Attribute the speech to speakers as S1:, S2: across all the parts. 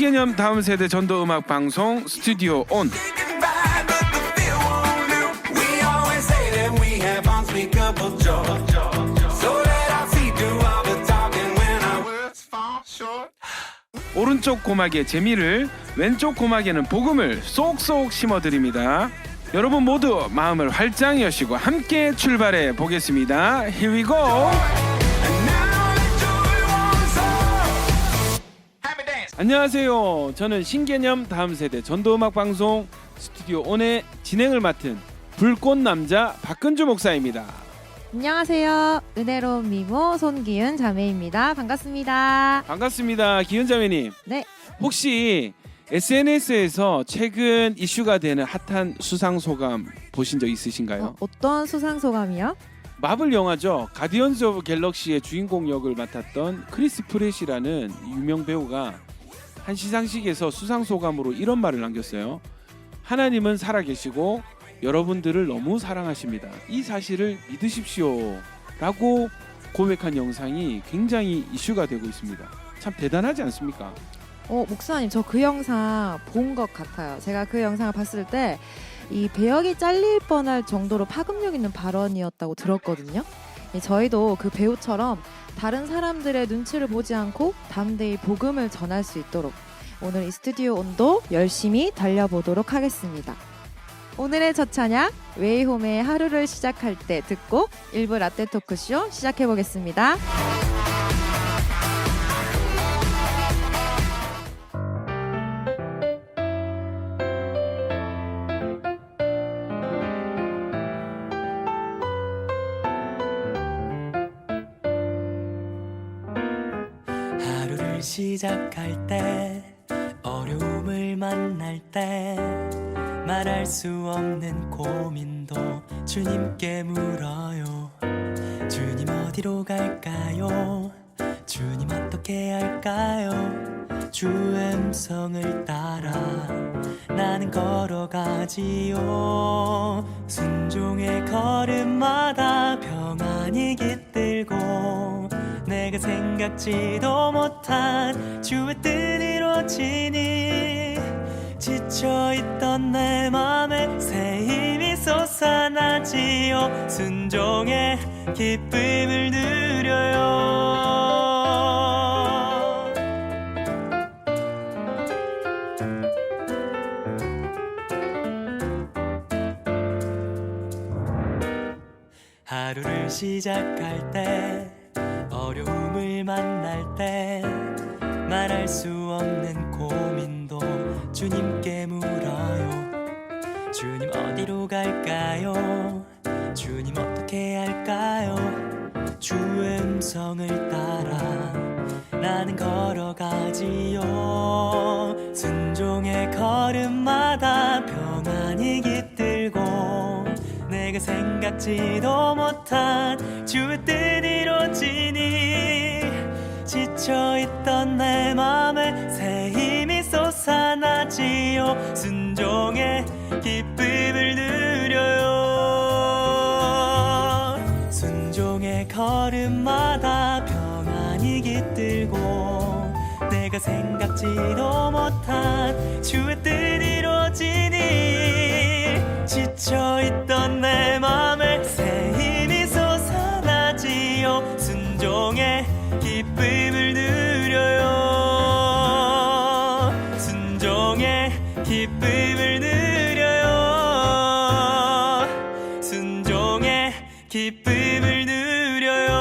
S1: 신개념 다음 세대 전도 음악 방송 스튜디오 온. 오른쪽 고막에 재미를, 왼쪽 고막에는 복음을 쏙쏙 심어드립니다. 여러분 모두 마음을 활짝 여시고 함께 출발해 보겠습니다. Here we go. 안녕하세요. 저는 신개념 다음 세대 전도음악 방송 스튜디오 온의 진행을 맡은 불꽃남자 박근주 목사입니다.
S2: 안녕하세요. 은혜로운 미모 손기은 자매입니다. 반갑습니다.
S1: 반갑습니다. 기은 자매님.
S2: 네.
S1: 혹시 SNS에서 최근 이슈가 되는 핫한 수상소감 보신 적 있으신가요?
S2: 어떤 수상소감이요?
S1: 마블 영화죠. 가디언즈 오브 갤럭시의 주인공 역을 맡았던 크리스 프렛이라는 유명 배우가 한 시상식에서 수상소감으로 이런 말을 남겼어요. 하나님은 살아계시고 여러분들을 너무 사랑하십니다. 이 사실을 믿으십시오 라고 고백한 영상이 굉장히 이슈가 되고 있습니다. 참 대단하지 않습니까?
S2: 목사님, 저 그 영상 본 것 같아요. 제가 그 영상을 봤을 때 이 배역이 잘릴 뻔할 정도로 파급력 있는 발언이었다고 들었거든요. 저희도 그 배우처럼 다른 사람들의 눈치를 보지 않고 담대히 복음을 전할 수 있도록 오늘 이 스튜디오 온도 열심히 달려보도록 하겠습니다. 오늘의 첫 찬양 웨이홈의 하루를 시작할 때 듣고 1부 라떼 토크쇼 시작해보겠습니다.
S3: 하루를 시작할 때 어려움을 만날 때 말할 수 없는 고민도 주님께 물어요. 주님 어디로 갈까요? 주님 어떻게 할까요? 주의 음성을 따라 나는 걸어가지요. 순종의 걸음마다 평안이 깃들고 내가 생각지도 못한 주의 뜻 이루어지니 지쳐있던 내 맘에 새 힘이 솟아나지요. 순종의 기쁨을 누려요. 하루를 시작할 때 어려움을 만날 때 말할 수 없는 고민도 주님께 물어요. 주님 어디로 갈까요? 주님 어떻게 할까요? 주의 음성을 따라 나는 걸어가지요. 순종의 걸음마다 평안이 깃들고 내가 생각지도 못한 주의 뜻 이루어지니 지쳐있던 내 맘에 새 힘이 솟아나지요. 순종의 기쁨을 누려요. 순종의 걸음마다 평안이 깃들고 내가 생각지도 못한 주의 뜻 이루어지니 지쳐있던 내 맘에 새 힘이 솟아나지요. 순종의 기쁨을 누려요. 순종의 기쁨을 누려요. 순종의 기쁨을 누려요.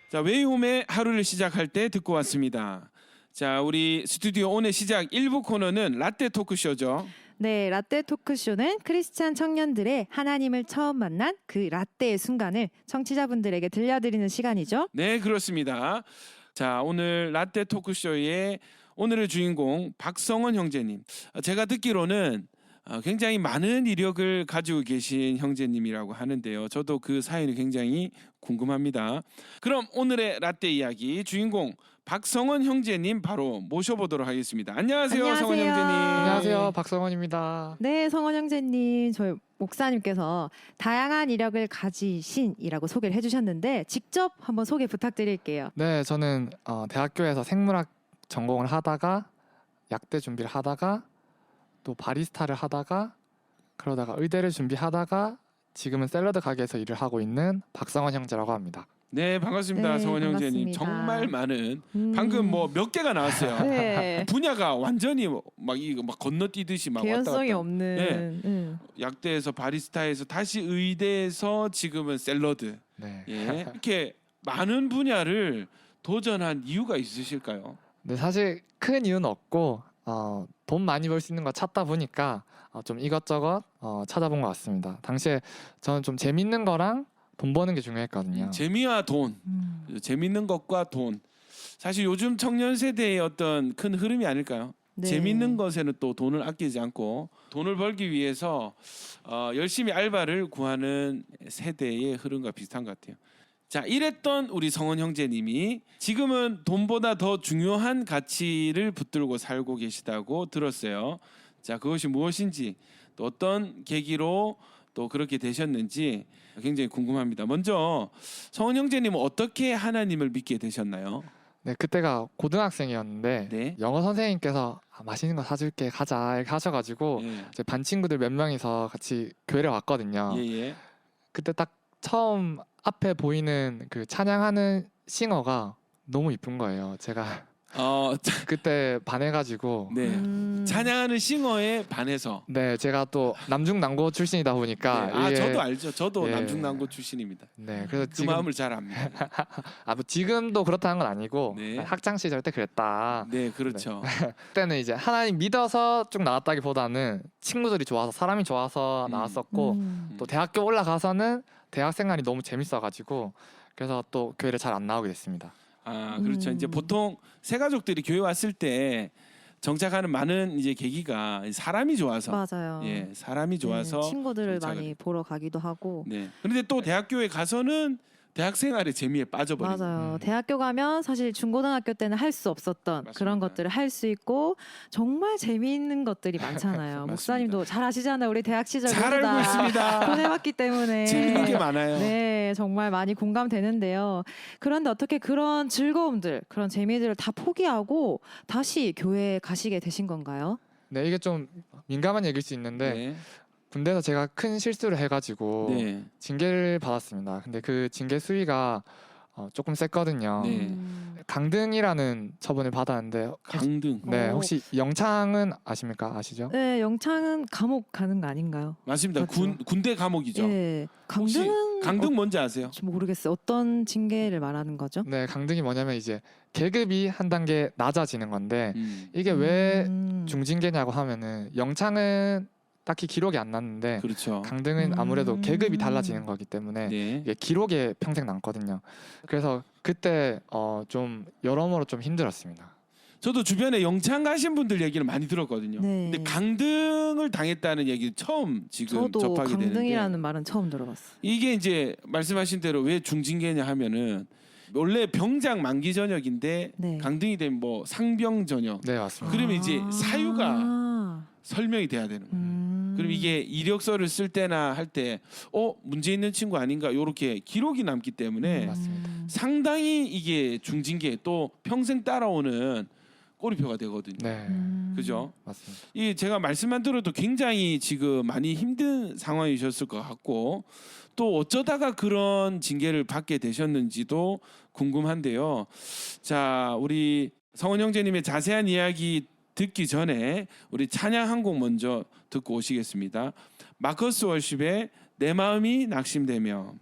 S1: 자, 웨이홈의 하루를 시작할 때 듣고 왔습니다. 자, 우리 스튜디오 온의 시작 1부 코너는 라떼 토크쇼죠.
S2: 네, 라떼 토크쇼는 크리스찬 청년들의 하나님을 처음 만난 그 라떼의 순간을 청취자분들에게 들려드리는 시간이죠.
S1: 네, 그렇습니다. 자, 오늘 라떼 토크쇼의 오늘의 주인공 박성원 형제님. 제가 듣기로는 굉장히 많은 이력을 가지고 계신 형제님이라고 하는데요. 저도 그 사연이 굉장히 궁금합니다. 그럼 오늘의 라떼 이야기 주인공 박성원 형제님 바로 모셔보도록 하겠습니다. 안녕하세요,
S2: 안녕하세요.
S1: 성원 형제님.
S4: 안녕하세요, 박성원입니다.
S2: 네, 성원 형제님, 저희 목사님께서 다양한 이력을 가지신이라고 소개를 해주셨는데 직접 한번 소개 부탁드릴게요.
S4: 네, 저는 대학교에서 생물학 전공을 하다가 약대 준비를 하다가 또 바리스타를 하다가 그러다가 의대를 준비하다가 지금은 샐러드 가게에서 일을 하고 있는 박성원 형제라고 합니다.
S1: 네, 반갑습니다,
S2: 네,
S1: 성원 형제님.
S2: 반갑습니다.
S1: 정말 많은 방금 뭐 몇 개가 나왔어요.
S2: 네.
S1: 분야가 완전히 막 이거 막 건너뛰듯이 막 왔다
S2: 개연성이
S1: 갔다.
S2: 없는.
S1: 네. 약대에서 바리스타에서 다시 의대에서 지금은 샐러드.
S4: 네.
S1: 예. 이렇게 많은 분야를 도전한 이유가 있으실까요?
S4: 네, 사실 큰 이유는 없고 돈 많이 벌 수 있는 거 찾다 보니까 좀 이것저것 찾아본 것 같습니다. 당시에 저는 좀 재밌는 거랑 돈 버는 게 중요했거든요.
S1: 재미와 돈, 재밌는 것과 돈. 사실 요즘 청년 세대의 어떤 큰 흐름이 아닐까요?
S2: 네.
S1: 재밌는 것에는 또 돈을 아끼지 않고 돈을 벌기 위해서 열심히 알바를 구하는 세대의 흐름과 비슷한 것 같아요. 자, 이랬던 우리 성원 형제님이 지금은 돈보다 더 중요한 가치를 붙들고 살고 계시다고 들었어요. 자, 그것이 무엇인지 또 어떤 계기로 또 그렇게 되셨는지 굉장히 궁금합니다. 먼저 성원 형제님은 어떻게 하나님을 믿게 되셨나요?
S4: 네, 그때가 고등학생이었는데
S1: 네.
S4: 영어 선생님께서 맛있는 거 사줄게 가자 이렇게 하셔가지고
S1: 예.
S4: 제 반 친구들 몇 명이서 같이 교회를 왔거든요.
S1: 예.
S4: 그때 딱 처음 앞에 보이는 그 찬양하는 싱어가 너무 이쁜 거예요. 제가 그때 반해가지고
S1: 네. 찬양하는 싱어에 반해서.
S4: 네, 제가 또 남중남고 출신이다 보니까
S1: 네.
S4: 이게
S1: 저도 알죠. 저도
S4: 예.
S1: 남중남고 출신입니다.
S4: 네, 그래서
S1: 그 마음을 잘 압니다.
S4: 뭐 지금도 그렇다는 건 아니고
S1: 네.
S4: 학창 시절 때 그랬다.
S1: 네, 그렇죠.
S4: 그때는 이제 하나님 믿어서 쭉 나왔다기보다는 친구들이 좋아서 사람이 좋아서 나왔었고 또 대학교 올라가서는 대학 생활이 너무 재밌어가지고 그래서 또 교회를 잘 안 나오게 됐습니다.
S1: 아, 그렇죠. 이제 보통 새 가족들이 교회 왔을 때 정착하는 많은 이제 계기가 사람이 좋아서.
S2: 맞아요.
S1: 예, 사람이 좋아서.
S2: 네, 친구들을
S1: 정착을
S2: 많이 보러 가기도 하고.
S1: 네. 그런데 또 대학교에 가서는 대학 생활의 재미에 빠져버리고.
S2: 맞아요. 대학교 가면 사실 중고등학교 때는 할 수 없었던 그런
S1: 맞습니다.
S2: 것들을 할 수 있고 정말 재미있는 것들이 많잖아요. 목사님도 잘 아시잖아요. 우리 대학 시절
S1: 잘
S2: 모두 다
S1: 알고 있습니다.
S2: 보내봤기 때문에
S1: 재밌는 게 많아요.
S2: 네, 정말 많이 공감되는데요. 그런데 어떻게 그런 즐거움들, 그런 재미들을 다 포기하고 다시 교회에 가시게 되신 건가요?
S4: 네, 이게 좀 민감한 얘기일 수 있는데
S1: 네.
S4: 군대에서 제가 큰 실수를 해가지고
S1: 네.
S4: 징계를 받았습니다. 근데 그 징계 수위가 조금 셌거든요.
S1: 네.
S4: 강등이라는 처분을 받았는데
S1: 강등.
S4: 네,
S2: 어.
S4: 혹시 영창은 아십니까? 아시죠?
S2: 네, 영창은 감옥 가는 거 아닌가요?
S1: 맞습니다.
S2: 그렇죠.
S1: 군대 감옥이죠.
S2: 네,
S1: 혹시
S2: 강등은
S1: 강등 뭔지 아세요?
S2: 모르겠어요. 어떤 징계를 말하는 거죠?
S4: 네, 강등이 뭐냐면 이제 계급이 한 단계 낮아지는 건데 이게
S1: 네.
S4: 왜 중징계냐고 하면은 영창은 딱히 기록이 안 났는데
S1: 그렇죠.
S4: 강등은 아무래도 계급이 달라지는 거기 때문에
S1: 네.
S4: 이게 기록에 평생 남거든요. 그래서 그때 좀 여러모로 좀 힘들었습니다.
S1: 저도 주변에 영창 가신 분들 얘기를 많이 들었거든요.
S2: 네.
S1: 근데 강등을 당했다는 얘기 처음 지금
S2: 저도
S1: 접하게
S2: 강등이라는
S1: 되는데
S2: 말은 처음 들어봤어요.
S1: 이게 이제 말씀하신 대로 왜 중징계냐 하면은 원래 병장 만기 전역인데
S2: 네.
S1: 강등이 되면 뭐 상병 전역.
S4: 네, 맞습니다.
S1: 그러면 이제 사유가 설명이 돼야 되는 거예요. 그럼 이게 이력서를 쓸 때나 할 때 문제 있는 친구 아닌가 요렇게 기록이 남기 때문에
S4: 맞습니다.
S1: 상당히 이게 중징계 또 평생 따라오는 꼬리표가 되거든요.
S4: 네,
S1: 그죠?
S4: 맞습니다.
S1: 이 제가 말씀만 들어도 굉장히 지금 많이 힘든 상황이셨을 것 같고 또 어쩌다가 그런 징계를 받게 되셨는지도 궁금한데요. 자, 우리 성원 형제님의 자세한 이야기 듣기 전에 우리 찬양 한 곡 먼저 듣고 오시겠습니다. 마커스 월십의 내 마음이 낙심되며.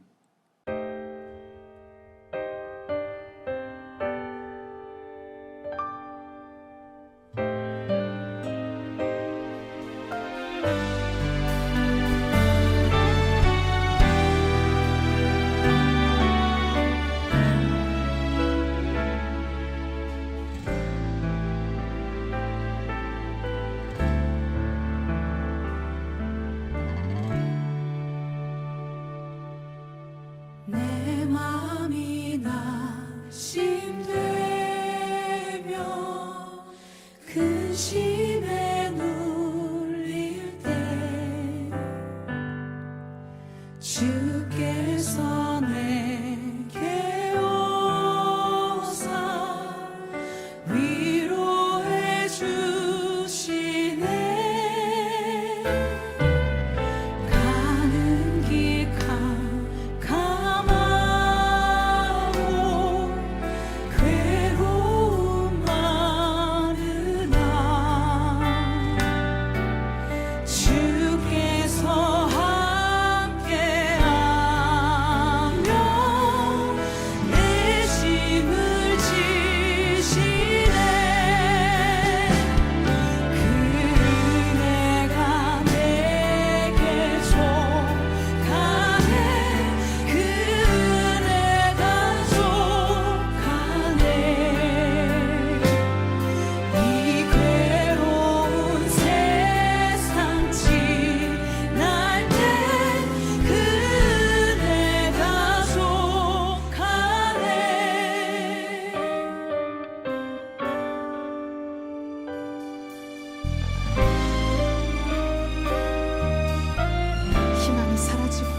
S5: 희망이 사라지고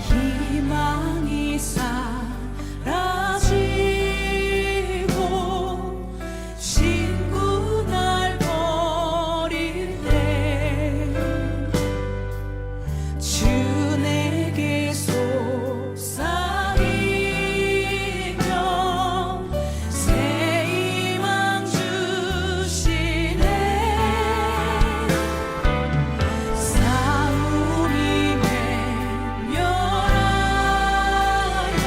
S5: 희망이 사라지고 친구 날 버릴 때 주 내게 속삭이며 새 희망 주시네. 싸움이 맹렬하여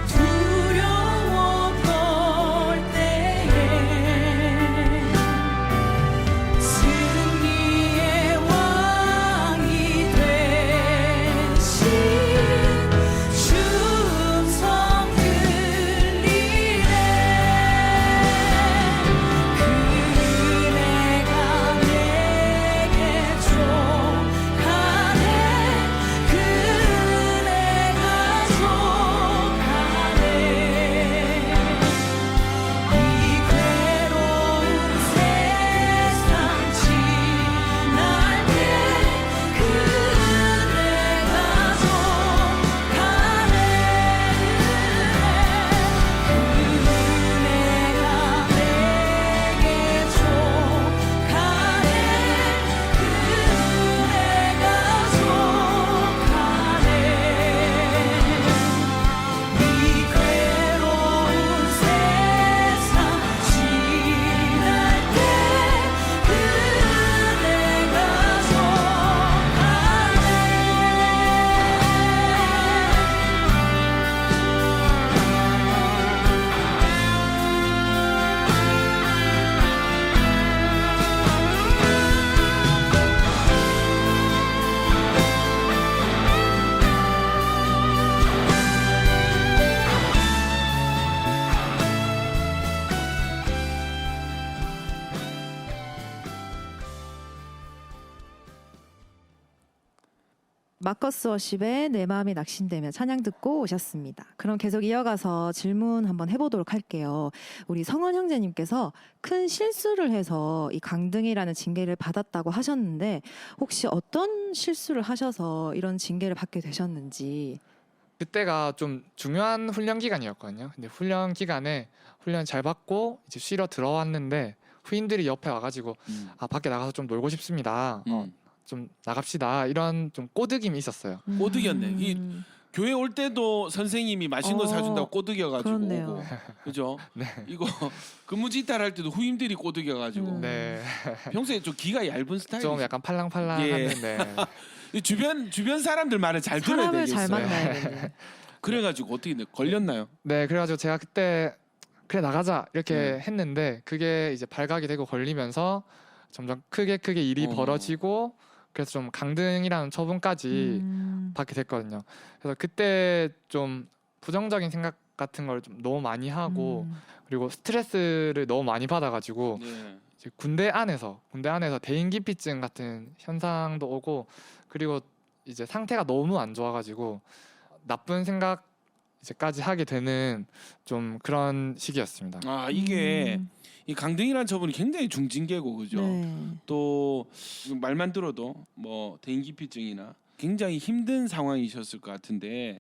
S5: 두려워 떨 때에 승리의 왕이 되신 춤성 들리네. 그 은혜가 내게 족하네. 그 은혜가 족하네. 이 괴로운 세상 지날 때 그 은혜가 족하네. 그 은혜가 내게 족하네. 그 은혜가 족하네. 이 괴로운 세상 지날 때 그 은혜가
S2: 마커스 워십의 내 마음이 낙심되며 찬양 듣고 오셨습니다. 그럼 계속 이어가서 질문 한번 해보도록 할게요. 우리 성원 형제님께서 큰 실수를 해서 이 강등이라는 징계를 받았다고 하셨는데 혹시 어떤 실수를 하셔서 이런 징계를 받게 되셨는지.
S4: 그때가 좀 중요한 훈련 기간이었거든요. 근데 훈련 기간에 훈련 잘 받고 이제 쉬러 들어왔는데 후임들이 옆에 와가지고 아 밖에 나가서 좀 놀고 싶습니다. 좀 나갑시다. 이런 좀 꼬드김이 있었어요.
S1: 꼬드겼네. 이 교회 올 때도 선생님이 맛있는 거 사준다고 꼬드겨가지고
S2: 그렇네요.
S1: 오고, 그죠?
S4: 네.
S1: 이거 근무지탈할 때도 후임들이 꼬드겨가지고
S4: 네.
S1: 평소에 좀 기가 얇은 스타일이죠.
S4: 좀 약간 팔랑팔랑하는데
S1: 이 주변 사람들 말을 잘 들어야
S2: 사람을
S1: 되겠어요.
S2: 잘 만나야 되는데.
S1: 그래가지고 어떻게 걸렸나요?
S4: 네, 그래가지고 제가 그때 그래 나가자 이렇게
S1: 네.
S4: 했는데 그게 이제 발각이 되고 걸리면서 점점 크게 일이 벌어지고 그래서 좀 강등이라는 처분까지 받게 됐거든요. 그래서 그때 좀 부정적인 생각 같은 걸 좀 너무 많이 하고 그리고 스트레스를 너무 많이 받아가지고
S1: 네.
S4: 이제 군대 안에서 대인기피증 같은 현상도 오고 그리고 이제 상태가 너무 안 좋아가지고 나쁜 생각 이제까지 하게 되는 좀 그런 시기였습니다.
S1: 아 이게 이 강등이라는 처분이 굉장히 중징계고 그죠?
S2: 네.
S1: 또 말만 들어도 뭐 대인기피증이나 굉장히 힘든 상황이셨을 것 같은데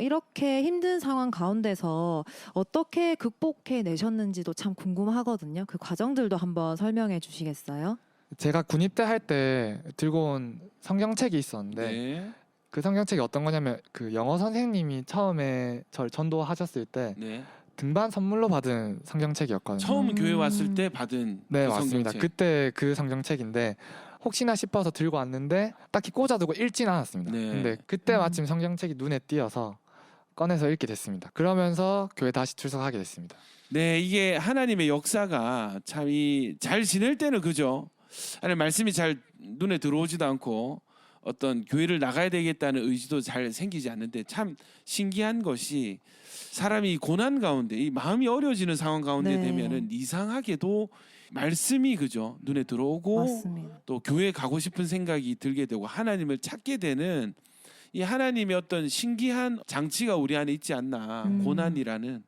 S2: 이렇게 힘든 상황 가운데서 어떻게 극복해 내셨는지도 참 궁금하거든요. 그 과정들도 한번 설명해 주시겠어요?
S4: 제가 군입대 할 때 들고 온 성경책이 있었는데
S1: 네.
S4: 그 성경책이 어떤 거냐면 그 영어 선생님이 처음에 절 전도하셨을 때
S1: 네.
S4: 등반 선물로 받은 성경책이었거든요.
S1: 처음 교회 왔을 때 받은
S4: 네,
S1: 그
S4: 맞습니다.
S1: 성경책.
S4: 그때 그 성경책인데 혹시나 싶어서 들고 왔는데 딱히 꽂아두고 읽진 않았습니다.
S1: 네.
S4: 근데 그때 마침 성경책이 눈에 띄어서 꺼내서 읽게 됐습니다. 그러면서 교회 다시 출석하게 됐습니다.
S1: 네, 이게 하나님의 역사가 참 이 잘 지낼 때는 그죠? 아니 말씀이 잘 눈에 들어오지도 않고 어떤 교회를 나가야 되겠다는 의지도 잘 생기지 않는데 참 신기한 것이 사람이 고난 가운데 이 마음이 어려워지는 상황 가운데
S2: 네.
S1: 되면은 이상하게도 말씀이 그죠 눈에 들어오고
S2: 맞습니다.
S1: 또 교회 가고 싶은 생각이 들게 되고 하나님을 찾게 되는 이 하나님의 어떤 신기한 장치가 우리 안에 있지 않나 고난이라는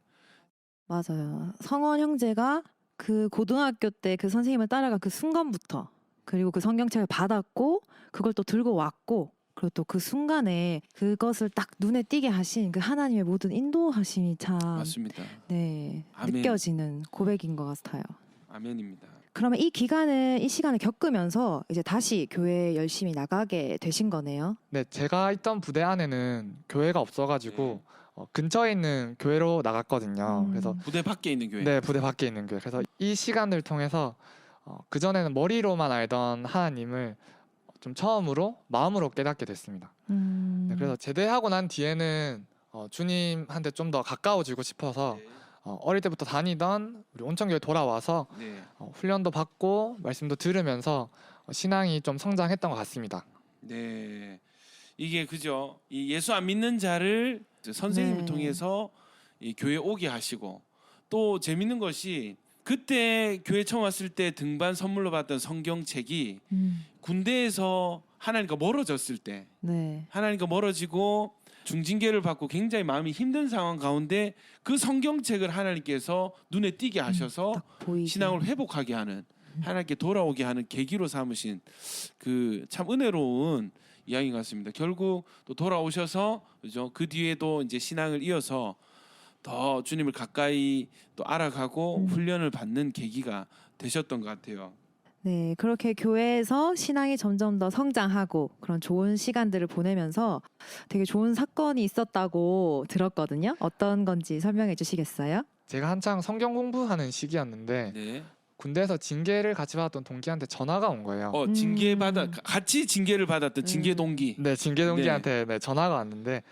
S2: 맞아요. 성원 형제가 그 고등학교 때 그 선생님을 따라간 그 순간부터 그리고 그 성경책을 받았고 그걸 또 들고 왔고 그리고 또 그 순간에 그것을 딱 눈에 띄게 하신 그 하나님의 모든 인도하심이 참
S1: 맞습니다.
S2: 네,
S1: 아멘.
S2: 느껴지는 고백인 것 같아요.
S1: 아멘입니다.
S2: 그러면 이 기간을 이 시간을 겪으면서 이제 다시 교회에 열심히 나가게 되신 거네요.
S4: 네, 제가 있던 부대 안에는 교회가 없어가지고 근처에 있는 교회로 나갔거든요. 그래서
S1: 부대 밖에 있는 교회.
S4: 네, 부대 밖에 있는 교회. 그래서 이 시간을 통해서 그 전에는 머리로만 알던 하나님을 좀 처음으로 마음으로 깨닫게 됐습니다. 네, 그래서 제대하고 난 뒤에는 주님한테 좀 더 가까워지고 싶어서 어릴 때부터 다니던 우리 온천교회 돌아와서
S1: 네.
S4: 훈련도 받고 말씀도 들으면서 신앙이 좀 성장했던 것 같습니다.
S1: 네. 이게 그죠. 이 예수 안 믿는 자를 선생님을
S2: 네.
S1: 통해서 이 교회 오게 하시고 또 재밌는 것이 그때 교회 처음 왔을 때 등반 선물로 받던 성경책이 군대에서 하나님과 멀어졌을 때
S2: 네.
S1: 하나님과 멀어지고 중징계를 받고 굉장히 마음이 힘든 상황 가운데 그 성경책을 하나님께서 눈에 띄게 하셔서
S2: 딱 보이게.
S1: 신앙을 회복하게 하는 하나님께 돌아오게 하는 계기로 삼으신 그 참 은혜로운 이야기인 것 같습니다. 결국 또 돌아오셔서 그죠? 그 뒤에도 이제 신앙을 이어서 더 주님을 가까이 또 알아가고 훈련을 받는 계기가 되셨던 것 같아요.
S2: 네, 그렇게 교회에서 신앙이 점점 더 성장하고 그런 좋은 시간들을 보내면서 되게 좋은 사건이 있었다고 들었거든요. 어떤 건지 설명해 주시겠어요?
S4: 제가 한창 성경 공부하는 시기였는데
S1: 네.
S4: 군대에서 징계를 같이 받았던 동기한테 전화가 온 거예요.
S1: 징계 받아 같이 징계를 받았던 징계 동기.
S4: 네, 징계 동기한테 네, 전화가 왔는데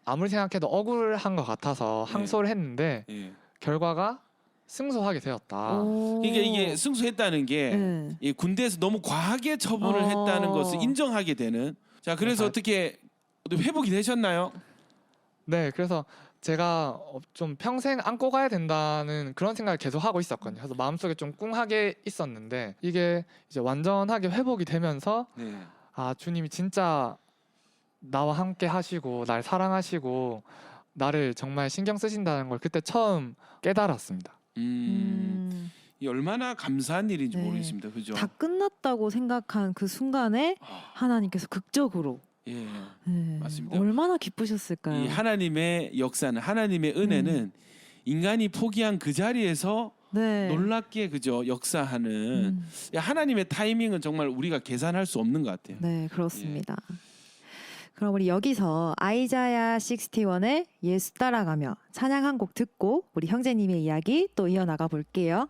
S4: 아무리 생각해도 억울한 것 같아서 항소를 했는데
S1: 예.
S4: 결과가 승소하게 되었다.
S1: 그러니까 이게 승소했다는 게
S2: 네.
S1: 이 군대에서 너무 과하게 처분을 했다는 것을 인정하게 되는. 자, 그래서
S4: 네,
S1: 어떻게 회복이 되셨나요?
S4: 네, 그래서 제가 좀 평생 안고 가야 된다는 그런 생각을 계속 하고 있었거든요. 그래서 마음속에 좀 꿍하게 있었는데 이게 이제 완전하게 회복이 되면서
S1: 네.
S4: 주님이 진짜 나와 함께 하시고 날 사랑하시고 나를 정말 신경 쓰신다는 걸 그때 처음 깨달았습니다.
S1: 이 얼마나 감사한 일인지
S2: 네.
S1: 모르겠습니다. 그죠?
S2: 다 끝났다고 생각한 그 순간에
S1: 아,
S2: 하나님께서 극적으로
S1: 예.
S2: 네,
S1: 맞습니다.
S2: 얼마나 기쁘셨을까요?
S1: 이 하나님의 역사는 하나님의 은혜는 인간이 포기한 그 자리에서
S2: 네.
S1: 놀랍게 그죠 역사하는 하나님의 타이밍은 정말 우리가 계산할 수 없는 것 같아요.
S2: 네, 그렇습니다. 그럼 우리 여기서 아이자야 61의 예수 따라가며 찬양 한 곡 듣고 우리 형제님의 이야기 또 이어나가 볼게요.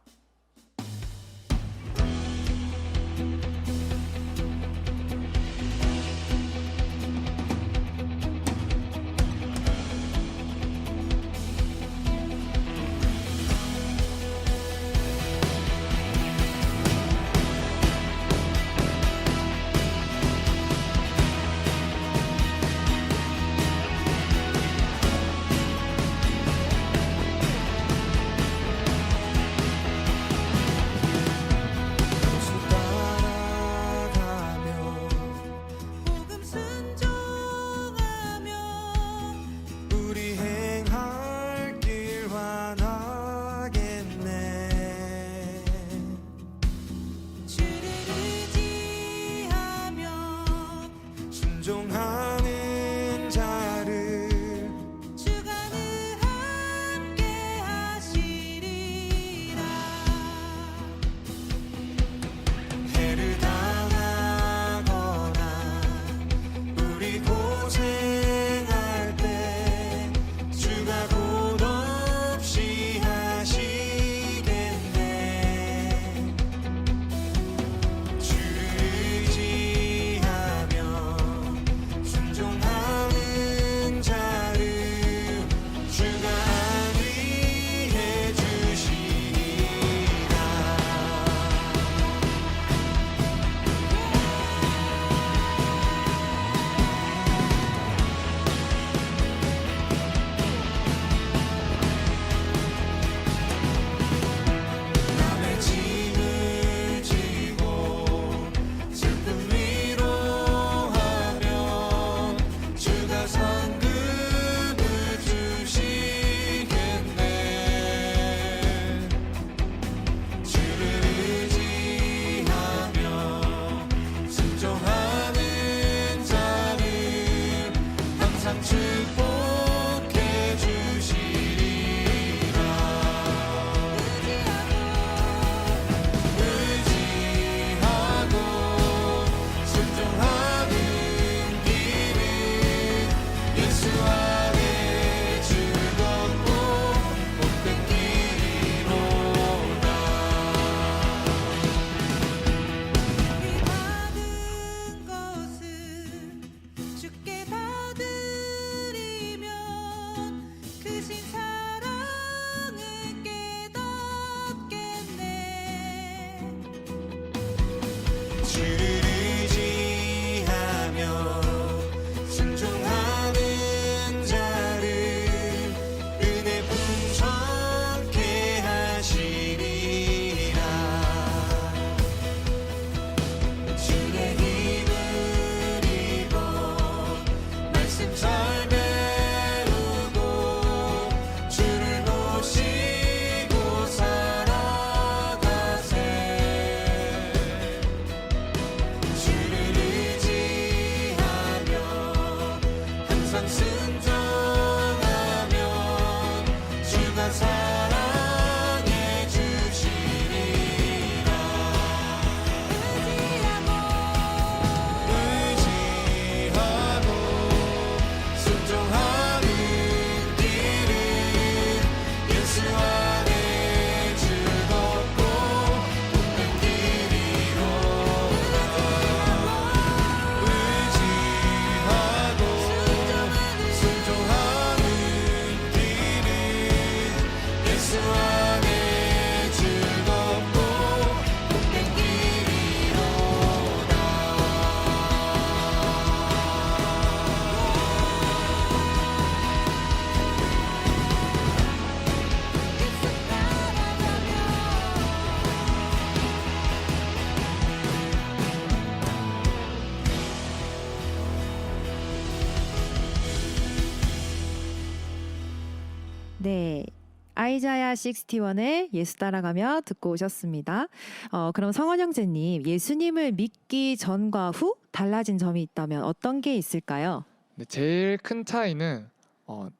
S2: 네. 아이자야 61의 예수 따라가며 듣고 오셨습니다. 그럼 성원 형제님, 예수님을 믿기 전과 후 달라진 점이 있다면 어떤 게 있을까요?
S4: 근데 제일 큰 차이는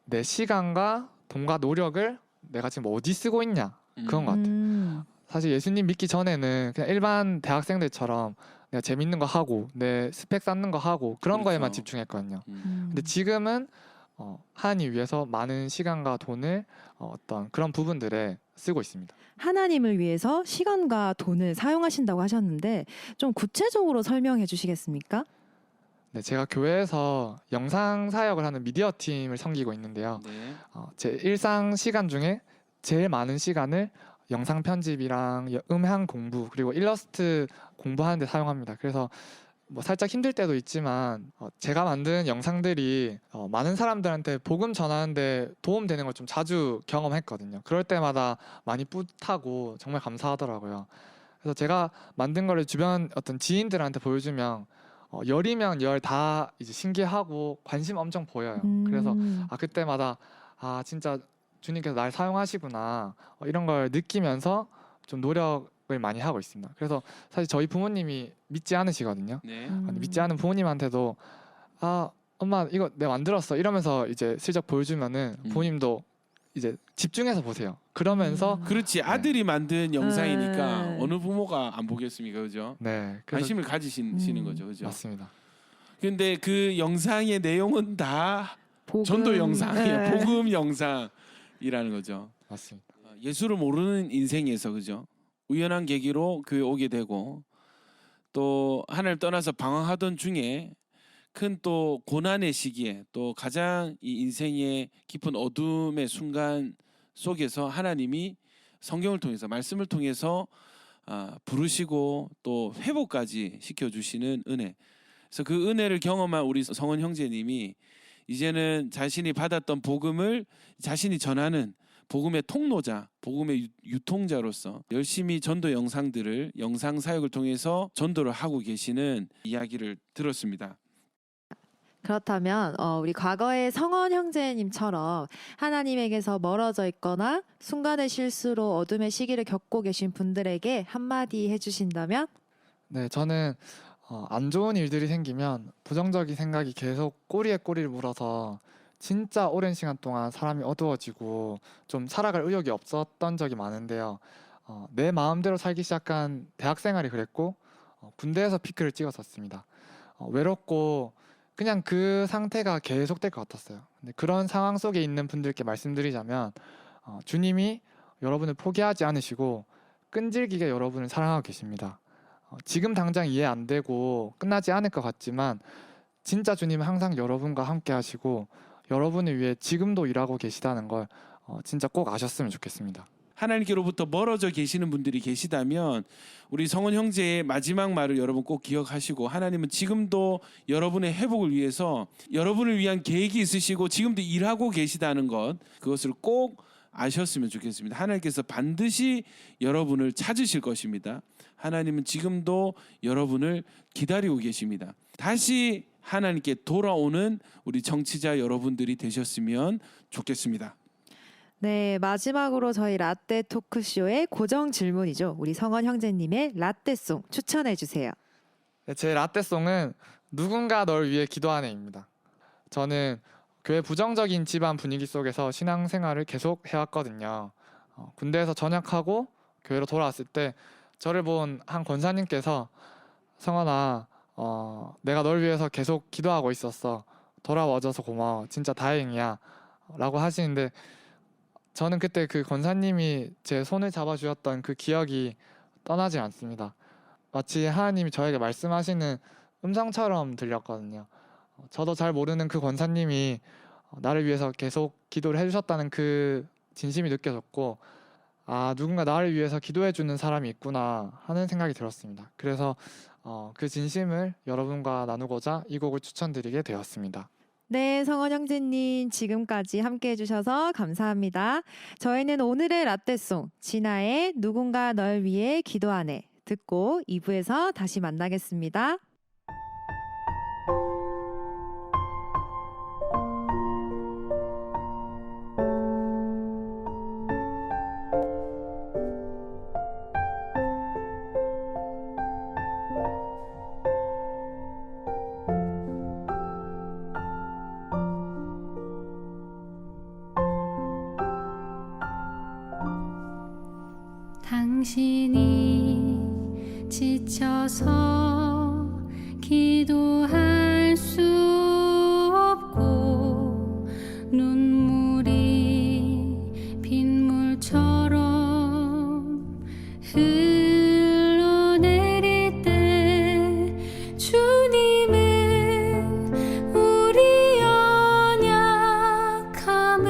S4: 내 시간과 돈과 노력을 내가 지금 어디 쓰고 있냐 그런 것 같아요. 사실 예수님 믿기 전에는 그냥 일반 대학생들처럼 내가 재밌는 거 하고 내 스펙 쌓는 거 하고 그런
S1: 그렇죠.
S4: 거에만 집중했거든요. 근데 지금은 하나님 위해서 많은 시간과 돈을 어떤 그런 부분들에 쓰고 있습니다.
S2: 하나님을 위해서 시간과 돈을 사용하신다고 하셨는데 좀 구체적으로 설명해 주시겠습니까?
S4: 네, 제가 교회에서 영상 사역을 하는 미디어 팀을 섬기고 있는데요.
S1: 네.
S4: 제 일상 시간 중에 제일 많은 시간을 영상 편집이랑 음향 공부 그리고 일러스트 공부하는 데 사용합니다. 그래서 뭐 살짝 힘들 때도 있지만 제가 만든 영상들이 많은 사람들한테 복음 전하는데 도움되는 걸 좀 자주 경험했거든요. 그럴 때마다 많이 뿌듯하고 정말 감사하더라고요. 그래서 제가 만든 거를 주변 어떤 지인들한테 보여주면 열이면 열 다 이제 신기하고 관심 엄청 보여요. 그래서 그때마다 진짜 주님께서 날 사용하시구나 이런 걸 느끼면서 좀 노력을 많이 하고 있습니다. 그래서 사실 저희 부모님이 믿지 않으시거든요.
S1: 네.
S4: 믿지 않은 부모님한테도 엄마 이거 내가 만들었어 이러면서 이제 슬쩍 보여주면은 부모님도 이제 집중해서 보세요. 그러면서
S1: 그렇지. 아들이 만든 영상이니까
S2: 네.
S1: 어느 부모가 안 보겠습니까, 그죠?
S4: 네 그래서
S1: 관심을 가지시는 거죠, 그죠?
S4: 맞습니다.
S1: 근데 그 영상의 내용은 다
S2: 복음.
S1: 전도 영상이에요.
S2: 네.
S1: 복음 영상이라는 거죠.
S4: 맞습니다.
S1: 예수를 모르는 인생에서 그죠? 우연한 계기로 교회 오게 되고 또 하나님 떠나서 방황하던 중에 큰 또 고난의 시기에 또 가장 이 인생의 깊은 어둠의 순간 속에서 하나님이 성경을 통해서 말씀을 통해서 부르시고 또 회복까지 시켜주시는 은혜. 그래서 그 은혜를 경험한 우리 성원 형제님이 이제는 자신이 받았던 복음을 자신이 전하는 복음의 통로자, 복음의 유통자로서 열심히 전도 영상들을 영상 사역을 통해서 전도를 하고 계시는 이야기를 들었습니다.
S2: 그렇다면 우리 과거의 성원 형제님처럼 하나님에게서 멀어져 있거나 순간의 실수로 어둠의 시기를 겪고 계신 분들에게 한마디 해주신다면?
S4: 네 저는 안 좋은 일들이 생기면 부정적인 생각이 계속 꼬리에 꼬리를 물어서 진짜 오랜 시간 동안 사람이 어두워지고 좀 살아갈 의욕이 없었던 적이 많은데요. 내 마음대로 살기 시작한 대학 생활이 그랬고 군대에서 피크를 찍었었습니다. 외롭고 그냥 그 상태가 계속될 것 같았어요. 근데 그런 상황 속에 있는 분들께 말씀드리자면 주님이 여러분을 포기하지 않으시고 끈질기게 여러분을 사랑하고 계십니다. 지금 당장 이해 안 되고 끝나지 않을 것 같지만 진짜 주님은 항상 여러분과 함께 하시고 여러분을 위해 지금도 일하고 계시다는 걸 진짜 꼭 아셨으면 좋겠습니다.
S1: 하나님께로부터 멀어져 계시는 분들이 계시다면 우리 성원 형제의 마지막 말을 여러분 꼭 기억하시고 하나님은 지금도 여러분의 회복을 위해서 여러분을 위한 계획이 있으시고 지금도 일하고 계시다는 것 그것을 꼭 아셨으면 좋겠습니다. 하나님께서 반드시 여러분을 찾으실 것입니다. 하나님은 지금도 여러분을 기다리고 계십니다. 다시 하나님께 돌아오는 우리 청취자 여러분들이 되셨으면 좋겠습니다.
S2: 네, 마지막으로 저희 라떼 토크쇼의 고정 질문이죠. 우리 성원 형제님의 라떼송 추천해 주세요.
S4: 네, 제 라떼송은 누군가 널 위해 기도하네입니다. 저는 교회 부정적인 집안 분위기 속에서 신앙생활을 계속 해왔거든요. 군대에서 전역하고 교회로 돌아왔을 때 저를 본 한 권사님께서 성원아 내가 널 위해서 계속 기도하고 있었어. 돌아와줘서 고마워. 진짜 다행이야. 라고 하시는데 저는 그때 그 권사님이 제 손을 잡아주셨던 그 기억이 떠나지 않습니다. 마치 하나님이 저에게 말씀하시는 음성처럼 들렸거든요. 저도 잘 모르는 그 권사님이 나를 위해서 계속 기도를 해주셨다는 그 진심이 느껴졌고 누군가 나를 위해서 기도해주는 사람이 있구나 하는 생각이 들었습니다. 그래서 그 진심을 여러분과 나누고자 이 곡을 추천드리게 되었습니다.
S2: 네, 성원 형제님 지금까지 함께 해주셔서 감사합니다. 저희는 오늘의 라떼송 진아의 누군가 널 위해 기도하네 듣고 2부에서 다시 만나겠습니다.
S5: 지쳐서 기도할 수 없고 눈물이 빗물처럼 흘러내릴 때 주님은 우리 연약함을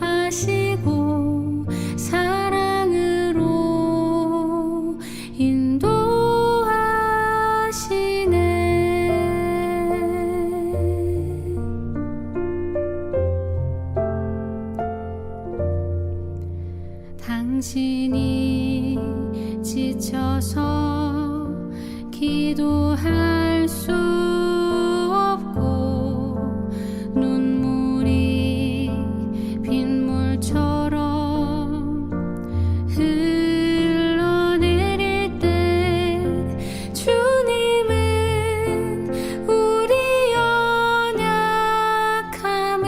S5: 아시고 사랑으로 인도하시네. 당신이 지쳐서 기도할 수 없고 눈물이 빗물처럼 흘러내릴 때 주님은 우리 연약함을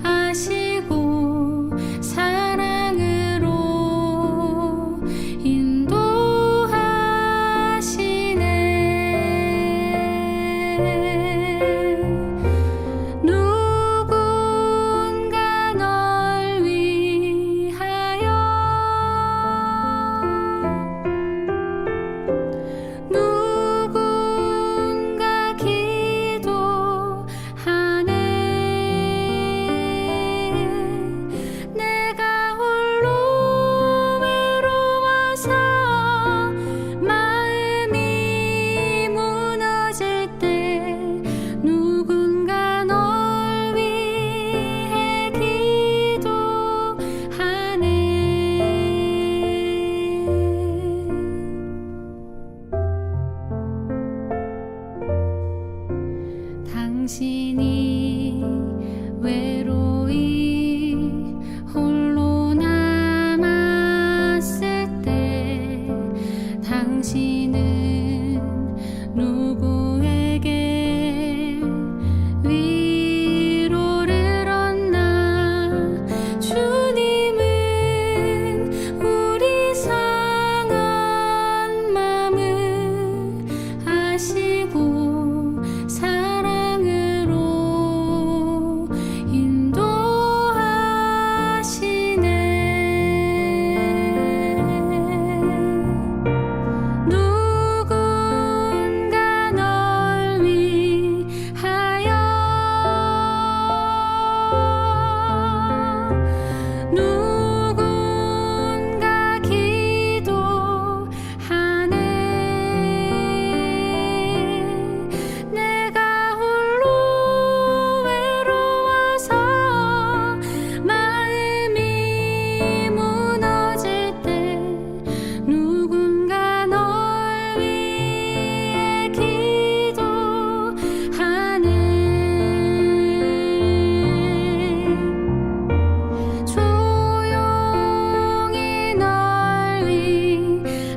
S5: 아시고 사랑으로 인도하시네. 누군가 널 위하여 누군가 기도하네. 내가 홀로 외로워서 마음이 무너질 때 누군가 널 위해 기도하네. 당신이 외로이 홀로 남았을 때 당신은 누구에게 위로를 얻나. 주님은 우리 상한 맘을 아시고 사랑으로 인도하시네. 누군가 널 위하여 누군가 기도하네. 내가 홀로 외로워서 마음이 무너질 때 누군가 널 위해 기도하네. 조용히 널 위하여